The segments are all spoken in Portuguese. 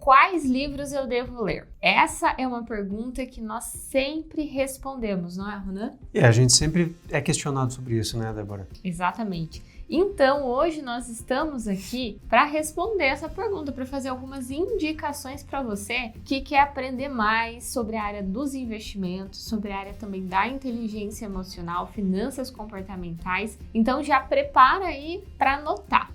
quais livros eu devo ler? Essa é uma pergunta que nós sempre respondemos, não é, Ronan? A gente sempre é questionado sobre isso, né, Débora? Exatamente. Então, hoje nós estamos aqui para responder essa pergunta, para fazer algumas indicações para você que quer aprender mais sobre a área dos investimentos, sobre a área também da inteligência emocional, finanças comportamentais. Então, já prepara aí para anotar.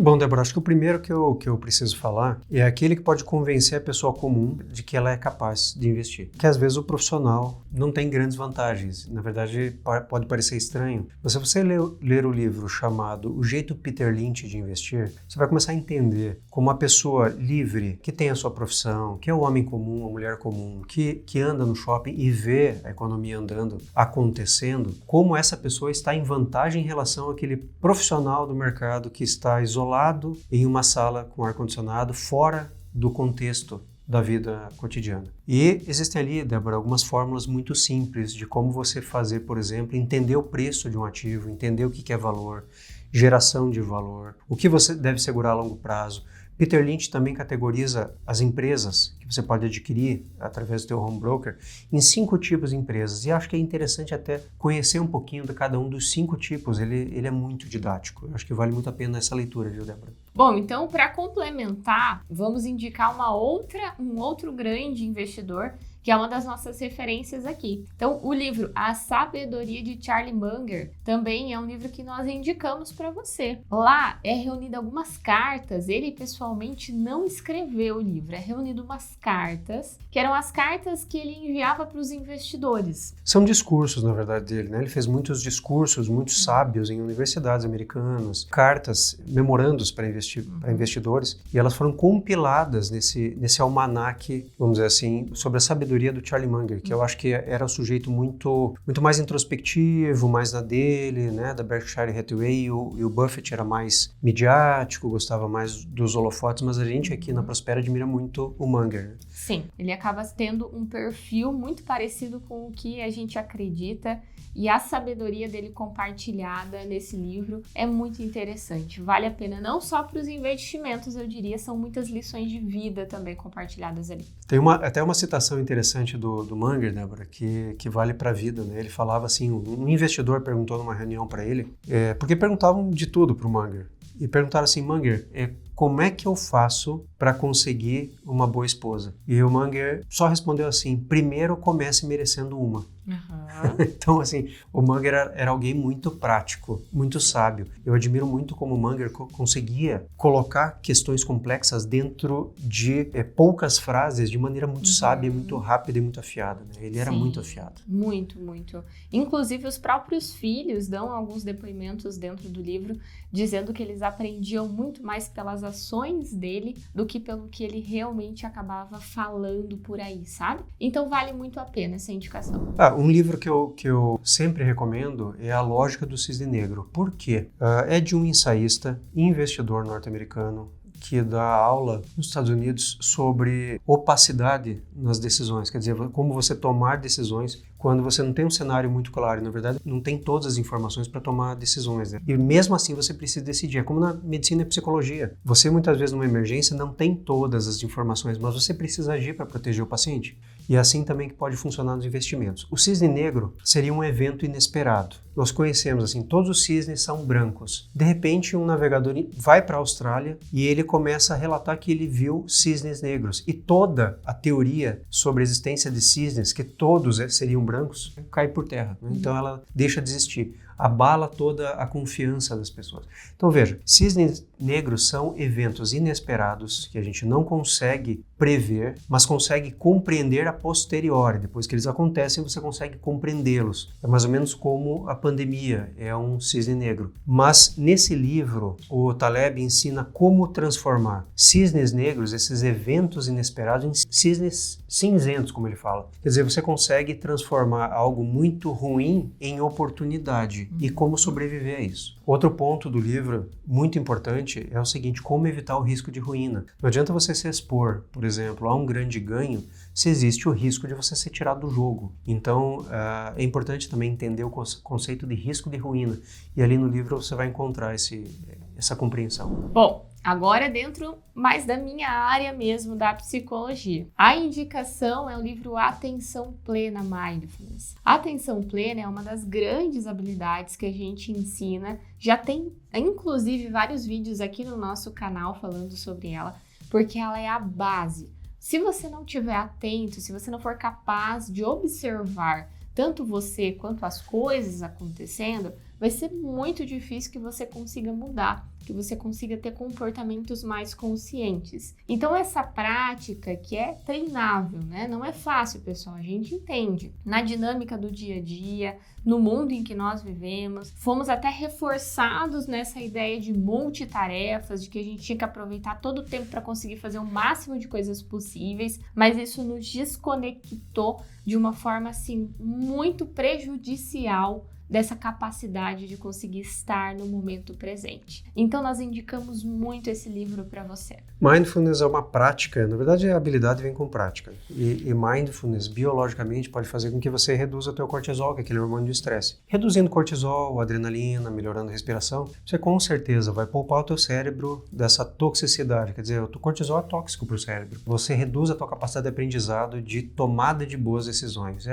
Bom, Débora, acho que o primeiro que eu preciso falar é aquele que pode convencer a pessoa comum de que ela é capaz de investir. Que às vezes o profissional não tem grandes vantagens. Na verdade, pode parecer estranho. Mas se você ler o livro chamado O Jeito Peter Lynch de Investir, você vai começar a entender como uma pessoa livre, que tem a sua profissão, que é o homem comum, a mulher comum, que anda no shopping e vê a economia andando, acontecendo, como essa pessoa está em vantagem em relação àquele profissional do mercado que está isolado em uma sala com ar-condicionado, fora do contexto da vida cotidiana. E existem ali, Débora, algumas fórmulas muito simples de como você fazer, por exemplo, entender o preço de um ativo, entender o que é valor, geração de valor, o que você deve segurar a longo prazo. Peter Lynch também categoriza as empresas que você pode adquirir através do teu home broker em 5 tipos de empresas. E acho que é interessante até conhecer um pouquinho de cada um dos 5 tipos. Ele é muito didático. Eu acho que vale muito a pena essa leitura, viu, Débora? Bom, então, para complementar, vamos indicar um outro grande investidor, que é uma das nossas referências aqui. Então, o livro A Sabedoria de Charlie Munger também é um livro que nós indicamos para você. Lá é reunida algumas cartas, ele pessoalmente não escreveu o livro, é reunido umas cartas, que eram as cartas que ele enviava para os investidores. São discursos, na verdade, dele, né? Ele fez muitos discursos, muito sábios em universidades americanas, cartas, memorandos para investidores, e elas foram compiladas nesse almanaque, vamos dizer assim, sobre a sabedoria do Charlie Munger, que eu acho que era um sujeito muito mais introspectivo, mais na dele, né, da Berkshire Hathaway, e o Buffett era mais midiático, gostava mais dos holofotes, mas a gente aqui na Prospera admira muito o Munger. Sim, ele acaba tendo um perfil muito parecido com o que a gente acredita, e a sabedoria dele compartilhada nesse livro é muito interessante. Vale a pena não só para os investimentos, eu diria, são muitas lições de vida também compartilhadas ali. Tem até uma citação interessante do Munger, Débora, que vale para a vida, né? Ele falava assim, um investidor perguntou numa reunião para ele, porque perguntavam de tudo para o Munger, e perguntaram assim, Munger, como é que eu faço para conseguir uma boa esposa? E o Munger só respondeu assim, primeiro comece merecendo uma. Uhum. Então, assim, o Munger era alguém muito prático, muito sábio. Eu admiro muito como o Munger conseguia colocar questões complexas dentro de poucas frases de maneira muito sábia, muito rápida e muito afiada, né? Ele era muito afiado. Muito, muito. Inclusive, os próprios filhos dão alguns depoimentos dentro do livro, dizendo que eles aprendiam muito mais pelas ações dele do que pelo que ele realmente acabava falando por aí, sabe? Então, vale muito a pena essa indicação. Um livro que eu sempre recomendo é A Lógica do Cisne Negro. Por quê? É de um ensaísta, investidor norte-americano, que dá aula nos Estados Unidos sobre opacidade nas decisões, quer dizer, como você tomar decisões quando você não tem um cenário muito claro, na verdade não tem todas as informações para tomar decisões, né? E mesmo assim você precisa decidir, é como na medicina e psicologia, você muitas vezes numa emergência não tem todas as informações, mas você precisa agir para proteger o paciente. E assim também que pode funcionar nos investimentos. O cisne negro seria um evento inesperado. Nós conhecemos assim, todos os cisnes são brancos. De repente um navegador vai para a Austrália e ele começa a relatar que ele viu cisnes negros. E toda a teoria sobre a existência de cisnes, que todos seriam brancos, cai por terra, né? Então ela deixa de existir. Abala toda a confiança das pessoas. Então veja, cisnes negros são eventos inesperados que a gente não consegue prever, mas consegue compreender a posteriori. Depois que eles acontecem, você consegue compreendê-los. É mais ou menos como a pandemia é um cisne negro. Mas nesse livro, o Taleb ensina como transformar cisnes negros, esses eventos inesperados, em cisnes cinzentos, como ele fala. Quer dizer, você consegue transformar algo muito ruim em oportunidade. E como sobreviver a isso. Outro ponto do livro, muito importante, é o seguinte, como evitar o risco de ruína. Não adianta você se expor, por exemplo, a um grande ganho, se existe o risco de você ser tirado do jogo. Então, é importante também entender o conceito de risco de ruína. E ali no livro você vai encontrar essa compreensão. Bom, Agora dentro mais da minha área mesmo, da psicologia. A indicação é o livro Atenção Plena Mindfulness. A atenção plena é uma das grandes habilidades que a gente ensina. Já tem, inclusive, vários vídeos aqui no nosso canal falando sobre ela, porque ela é a base. Se você não estiver atento, se você não for capaz de observar tanto você quanto as coisas acontecendo, vai ser muito difícil que você consiga mudar, que você consiga ter comportamentos mais conscientes. Então essa prática que é treinável, né? Não é fácil, pessoal, a gente entende. Na dinâmica do dia a dia, no mundo em que nós vivemos, fomos até reforçados nessa ideia de multitarefas, de que a gente tinha que aproveitar todo o tempo para conseguir fazer o máximo de coisas possíveis, mas isso nos desconectou de uma forma assim muito prejudicial dessa capacidade de conseguir estar no momento presente. Então nós indicamos muito esse livro para você. Mindfulness é uma prática, na verdade a habilidade vem com prática. E mindfulness biologicamente pode fazer com que você reduza o teu cortisol, que é aquele hormônio do estresse. Reduzindo cortisol, adrenalina, melhorando a respiração, você com certeza vai poupar o teu cérebro dessa toxicidade, quer dizer, o cortisol é tóxico para o cérebro. Você reduz a tua capacidade de aprendizado, de tomada de boas decisões.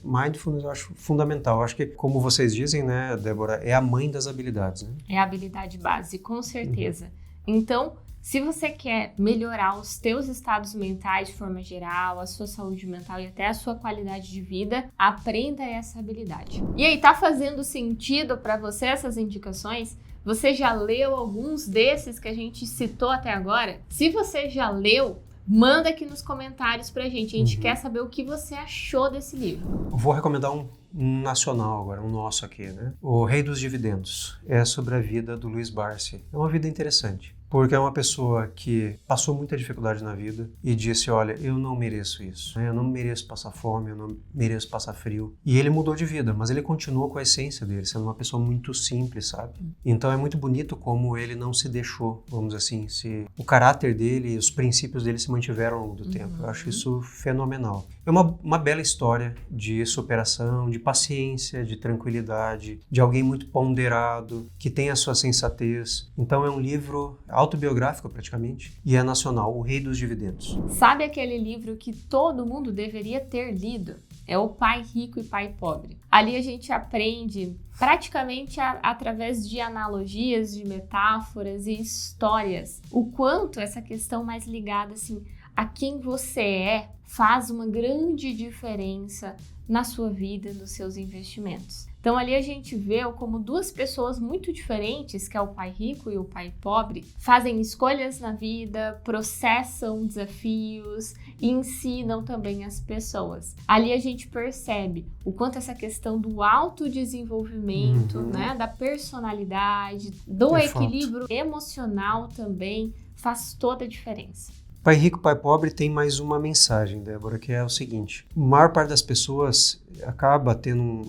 Mindfulness eu acho fundamental. Eu acho que, como vocês dizem, né, Débora, é a mãe das habilidades, né? É a habilidade base, com certeza. Então, se você quer melhorar os teus estados mentais de forma geral, a sua saúde mental e até a sua qualidade de vida, aprenda essa habilidade. E aí, tá fazendo sentido para você essas indicações? Você já leu alguns desses que a gente citou até agora? Se você já leu, manda aqui nos comentários pra gente. A gente quer saber o que você achou desse livro. Vou recomendar um nacional agora, um nosso aqui, né? O Rei dos Dividendos. É sobre a vida do Luiz Barsi. É uma vida interessante, porque é uma pessoa que passou muita dificuldade na vida e disse, olha, eu não mereço isso, eu não mereço passar fome, eu não mereço passar frio. E ele mudou de vida, mas ele continuou com a essência dele, sendo uma pessoa muito simples, sabe? Então é muito bonito como ele não se deixou, vamos dizer assim, o caráter dele e os princípios dele se mantiveram ao longo do tempo. Eu acho isso fenomenal. É uma bela história de superação, de paciência, de tranquilidade, de alguém muito ponderado, que tem a sua sensatez. Então é um livro autobiográfico praticamente, e é nacional, O Rei dos Dividendos. Sabe aquele livro que todo mundo deveria ter lido? É O Pai Rico e Pai Pobre. Ali a gente aprende praticamente através de analogias, de metáforas e histórias, o quanto essa questão mais ligada assim, a quem você é faz uma grande diferença na sua vida, nos seus investimentos. Então ali a gente vê como duas pessoas muito diferentes, que é o pai rico e o pai pobre, fazem escolhas na vida, processam desafios e ensinam também as pessoas. Ali a gente percebe o quanto essa questão do autodesenvolvimento, né, da personalidade, do equilíbrio emocional também faz toda a diferença. Pai Rico, Pai Pobre tem mais uma mensagem, Débora, que é o seguinte. A maior parte das pessoas acaba tendo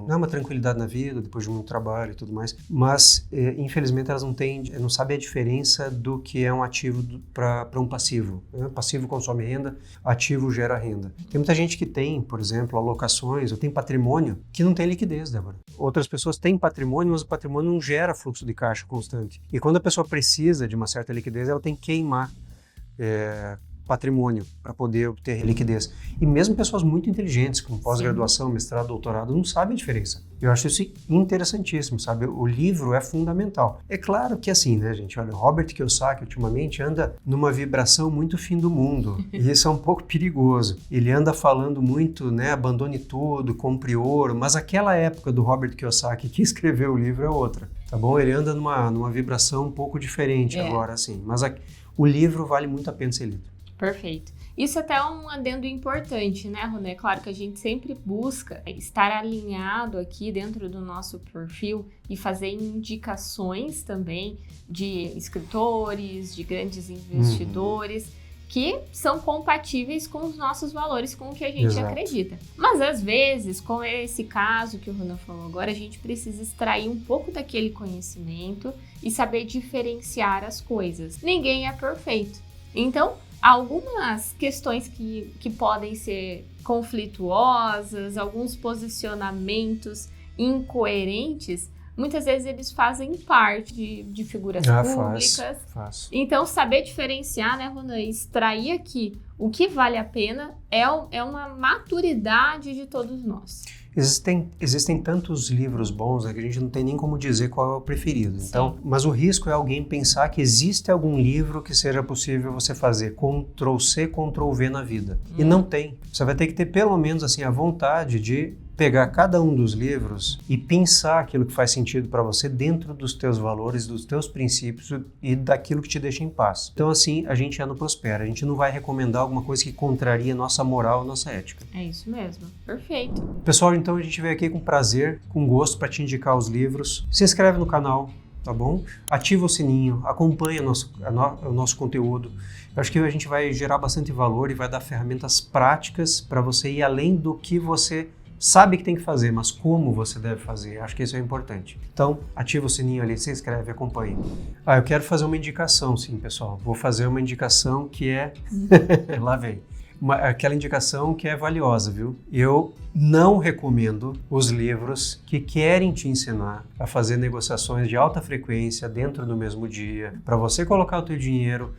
uma tranquilidade na vida, depois de muito trabalho e tudo mais, mas infelizmente elas não sabem a diferença do que é um ativo para um passivo. Né? Passivo consome renda, ativo gera renda. Tem muita gente que tem, por exemplo, alocações ou tem patrimônio que não tem liquidez, Débora. Outras pessoas têm patrimônio, mas o patrimônio não gera fluxo de caixa constante. E quando a pessoa precisa de uma certa liquidez, ela tem que queimar patrimônio para poder obter liquidez. E mesmo pessoas muito inteligentes, com pós-graduação, mestrado, doutorado, não sabem a diferença. Eu acho isso interessantíssimo, sabe? O livro é fundamental. É claro que assim, né, gente? Olha, o Robert Kiyosaki ultimamente anda numa vibração muito fim do mundo. E isso é um pouco perigoso. Ele anda falando muito, né? Abandone tudo, compre ouro. Mas aquela época do Robert Kiyosaki que escreveu o livro é outra, tá bom? Ele anda numa vibração um pouco diferente agora, assim. Mas o livro vale muito a pena ser lido. Perfeito. Isso até é um adendo importante, né, Roné? Claro que a gente sempre busca estar alinhado aqui dentro do nosso perfil e fazer indicações também de escritores, de grandes investidores, que são compatíveis com os nossos valores, com o que a gente acredita. Mas às vezes, como é esse caso que o Ronan falou agora, a gente precisa extrair um pouco daquele conhecimento e saber diferenciar as coisas. Ninguém é perfeito. Então, algumas questões que podem ser conflituosas, alguns posicionamentos incoerentes, muitas vezes eles fazem parte de figuras públicas. Faz. Então, saber diferenciar, né, Ronan, e extrair aqui o que vale a pena é uma maturidade de todos nós. Existem tantos livros bons, né, que a gente não tem nem como dizer qual é o preferido. Então, mas o risco é alguém pensar que existe algum livro que seja possível você fazer Ctrl+C, Ctrl+V na vida. E não tem. Você vai ter que ter pelo menos assim a vontade de pegar cada um dos livros e pensar aquilo que faz sentido para você dentro dos teus valores, dos teus princípios e daquilo que te deixa em paz. Então assim, a gente não prospera. A gente não vai recomendar alguma coisa que contraria nossa moral, nossa ética. É isso mesmo. Perfeito. Pessoal, então a gente veio aqui com prazer, com gosto para te indicar os livros. Se inscreve no canal, tá bom? Ativa o sininho, acompanha o nosso conteúdo. Eu acho que a gente vai gerar bastante valor e vai dar ferramentas práticas para você ir além do que você sabe que tem que fazer, mas como você deve fazer. Acho que isso é importante. Então, ativa o sininho ali, se inscreve, acompanhe. Eu quero fazer uma indicação, sim, pessoal. Vou fazer uma indicação que é... Lá vem. Aquela indicação que é valiosa, viu? Eu não recomendo os livros que querem te ensinar a fazer negociações de alta frequência dentro do mesmo dia, para você colocar o teu dinheiro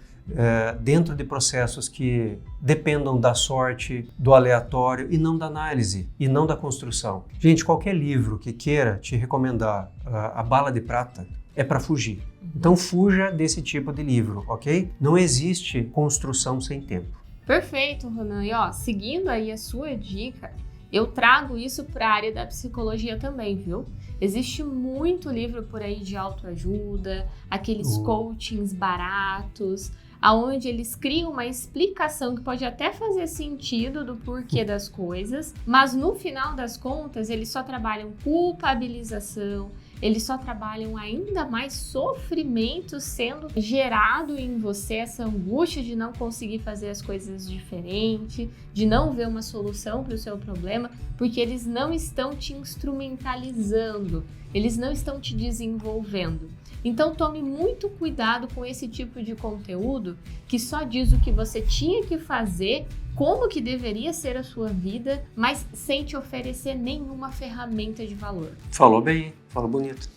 dentro de processos que dependam da sorte, do aleatório e não da análise, e não da construção. Gente, qualquer livro que queira te recomendar a bala de prata é para fugir. Então fuja desse tipo de livro, ok? Não existe construção sem tempo. Perfeito, Ronan. E seguindo aí a sua dica, eu trago isso para a área da psicologia também, viu? Existe muito livro por aí de autoajuda, aqueles coachings baratos, aonde eles criam uma explicação que pode até fazer sentido do porquê das coisas, mas no final das contas eles só trabalham culpabilização, eles só trabalham ainda mais sofrimento sendo gerado em você, essa angústia de não conseguir fazer as coisas diferente, de não ver uma solução para o seu problema, porque eles não estão te instrumentalizando, eles não estão te desenvolvendo. Então tome muito cuidado com esse tipo de conteúdo que só diz o que você tinha que fazer, como que deveria ser a sua vida, mas sem te oferecer nenhuma ferramenta de valor. Falou bem, falou bonito.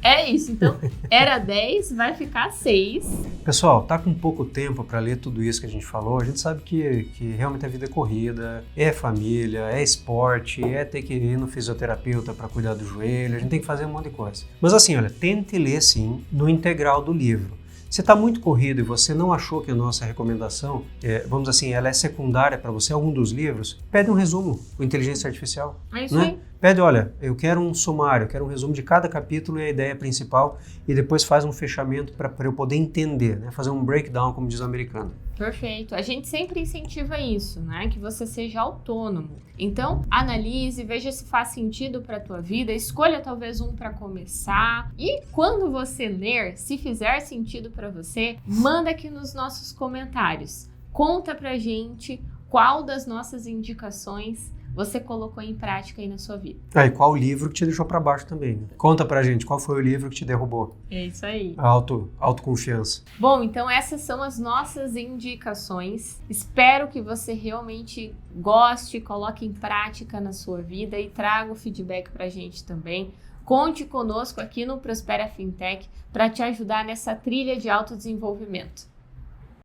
É isso, então era 10, vai ficar 6. Pessoal, tá com pouco tempo para ler tudo isso que a gente falou. A gente sabe que realmente a vida é corrida, é família, é esporte, é ter que ir no fisioterapeuta para cuidar do joelho, a gente tem que fazer um monte de coisa. Mas assim, olha, tente ler sim no integral do livro. Se está muito corrido e você não achou que a nossa recomendação, vamos assim, ela é secundária para você, algum dos livros, pede um resumo com inteligência artificial. É isso aí. Pede, olha, eu quero um sumário, eu quero um resumo de cada capítulo e a ideia principal e depois faz um fechamento para eu poder entender, né? Fazer um breakdown, como diz o americano. Perfeito. A gente sempre incentiva isso, né? Que você seja autônomo. Então, analise, veja se faz sentido para a tua vida, escolha talvez um para começar e quando você ler, se fizer sentido para você, manda aqui nos nossos comentários. Conta pra gente qual das nossas indicações você colocou em prática aí na sua vida. E qual livro que te deixou para baixo também, né? Conta pra gente qual foi o livro que te derrubou. É isso aí. Autoconfiança. Bom, então essas são as nossas indicações. Espero que você realmente goste, coloque em prática na sua vida e traga o feedback pra gente também. Conte conosco aqui no Prospera Fintech para te ajudar nessa trilha de autodesenvolvimento.